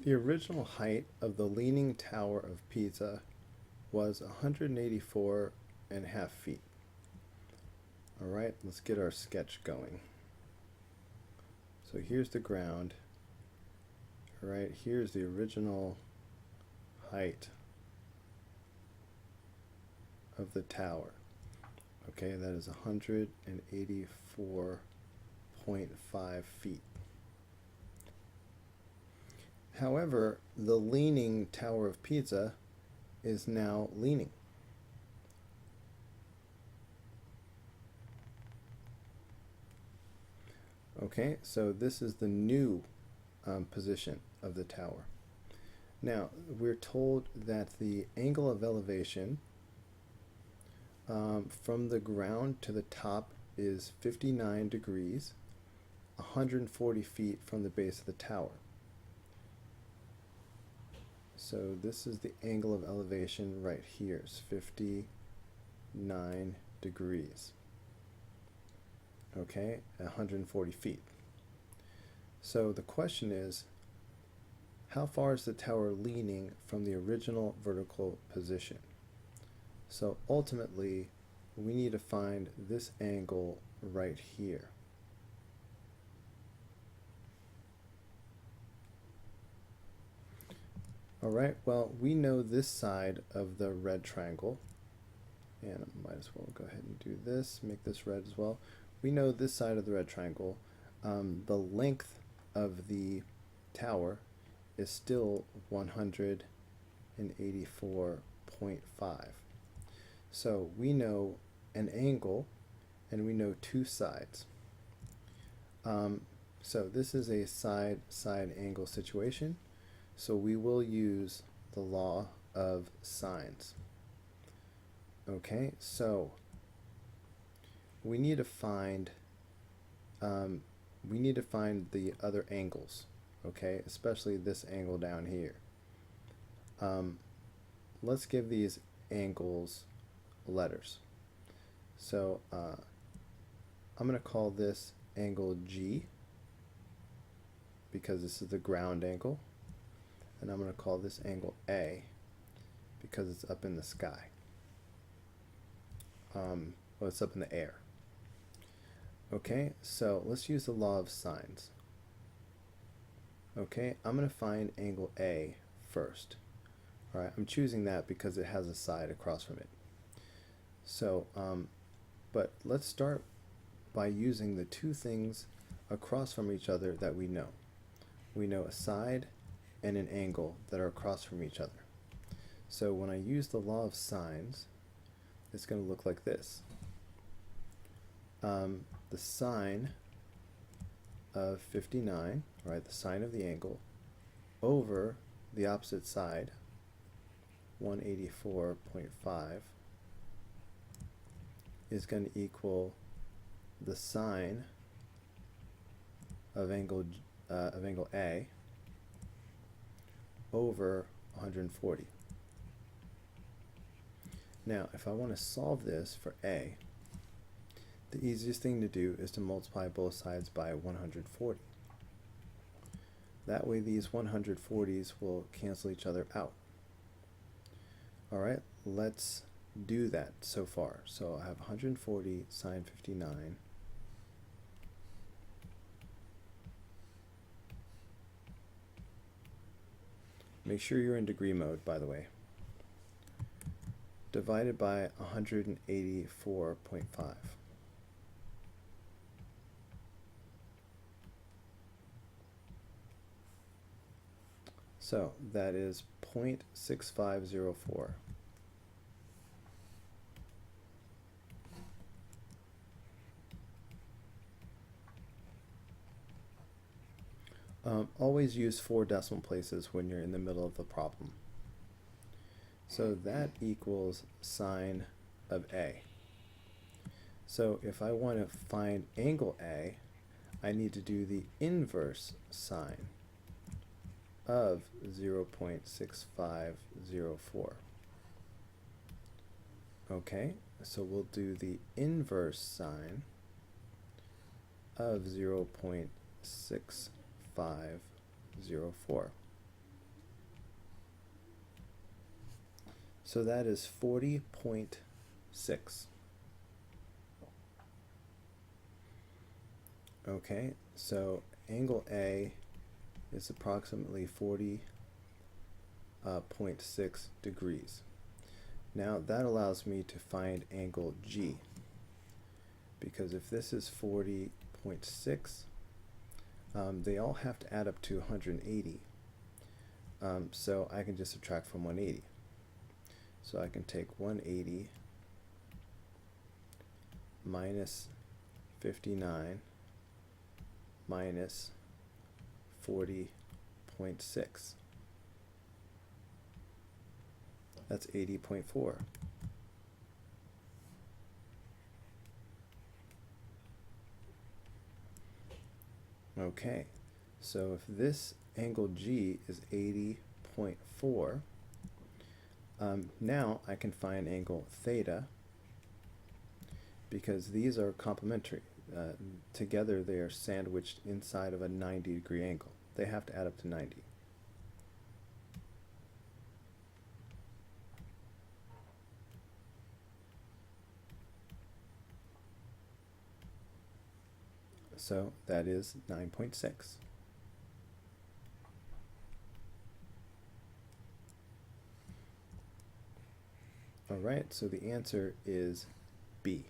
The original height of the Leaning Tower of Pisa was 184.5 feet. All right, let's get our sketch going. So here's the ground. All right, here's the original height of the tower. Okay, that is 184.5 feet. However, the Leaning Tower of Pisa is now leaning. Okay, so this is the new position of the tower. Now, we're told that the angle of elevation from the ground to the top is 59 degrees, 140 feet from the base of the tower. So this is the angle of elevation right here. It's 59 degrees. Okay, 140 feet. So the question is, how far is the tower leaning from the original vertical position? So ultimately, we need to find this angle right here. All right, well, we know this side of the red triangle, and I might as well go ahead and do this, make this red as well. We know this side of the red triangle. The length of the tower is still 184.5. So we know an angle, and we know two sides. So this is a side-side angle situation. So we will use the law of sines. Okay, so we need to find the other angles. Okay, especially this angle down here. Let's give these angles letters. So I'm going to call this angle G because this is the ground angle. And I'm going to call this angle A because it's up in the sky. Well, it's up in the air. Okay, so let's use the law of sines. Okay, I'm going to find angle A first. All right, I'm choosing that because it has a side across from it. So, but let's start by using the two things across from each other that we know. We know a side and an angle that are across from each other. So when I use the law of sines, it's going to look like this. The sine of 59, right, the sine of the angle, over the opposite side, 184.5, is going to equal the sine of angle A over 140. Now, if I want to solve this for A, the easiest thing to do is to multiply both sides by 140. That way these 140s will cancel each other out. All right, let's do that so far. So I have 140 sine 59 make sure you're in degree mode, by the way, divided by 184.5. So that is 0.6504. Always use 4 decimal places when you're in the middle of the problem. So that equals sine of A. So if I want to find angle A, I need to do the inverse sine of 0.6504. Okay, so we'll do the inverse sine of 0.6504. So that is 40.6. Okay, so angle A is approximately 40.6 degrees. Now that allows me to find angle G, because if this is 40.6, they all have to add up to 180. So I can just subtract from 180. So I can take 180 minus 59 minus 40.6. That's 80.4. Okay, so if this angle G is 80.4, now I can find angle theta, because these are complementary. Together they are sandwiched inside of a 90-degree angle. They have to add up to 90. So that is 9.6. All right, so the answer is B.